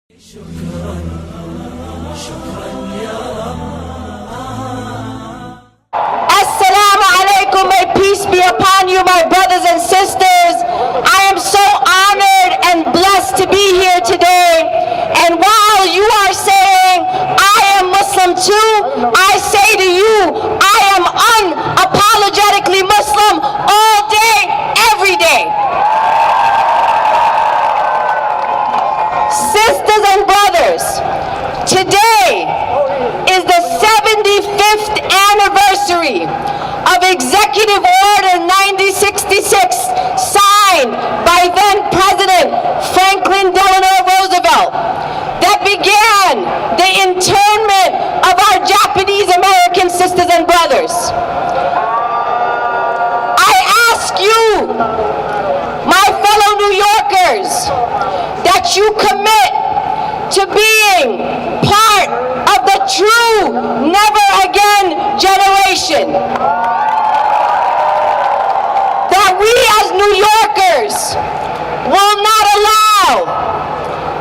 Assalamu alaikum, may peace be upon you, my brothers and sisters. I am so honored and blessed to be here today. And while you are saying, I am Muslim too, I say to you, I am unapologetically Muslim all day, every day. Sisters and brothers, today is the 75th anniversary of Executive Order 9066, signed by then President Franklin Delano Roosevelt, that began the internment of our Japanese American sisters and brothers. I ask you, my fellow New Yorkers, that you commit to being part of the true never again generation. That we as New Yorkers will not allow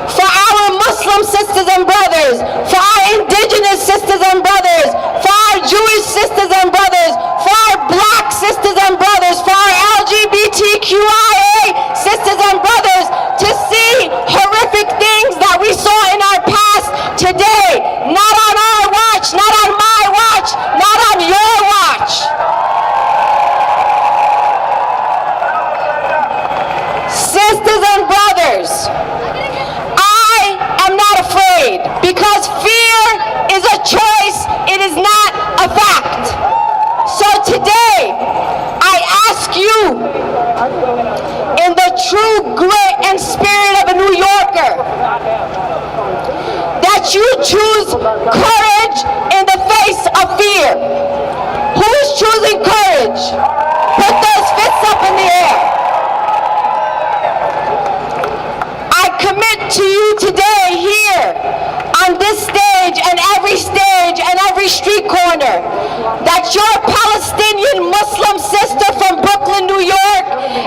for our Muslim sisters and brothers, for our indigenous sisters and brothers, for our Jewish sisters and brothers, for our black sisters and brothers, for our LGBTQIA sisters and brothers to see horrific things that we saw in our past today. Not on our watch, not on my watch, not on your watch. Sisters and brothers, I am not afraid, because fear is a choice, it is not a fact. So today, I ask you, in the true grit and spirit of a New Yorker, that you choose courage in the face of fear. Who is choosing courage? Put those fists up in the air. I commit to you today here on this stage and every street corner that your Palestinian Muslim sister from Brooklyn, New York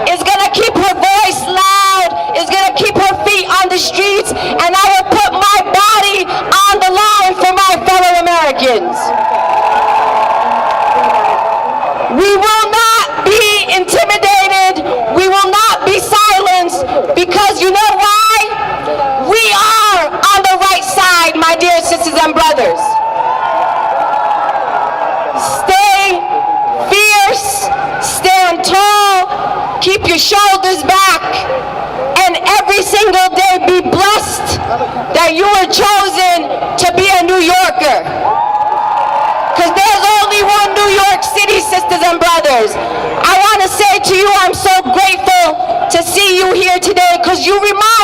is going to keep her voice loud, is going to keep her feet on the streets, and I will put my body on the line for my fellow Americans. We will not be intimidated. We will not be silenced, because you know why? We are on the right side, my dear sisters and brothers. Stay fierce, stand tall, keep your shoulders back, and every single day be blessed that you were chosen to be a New Yorker. Because there's only one New York City, sisters and brothers. I want to say to you, I'm so grateful to see you here today, because you remind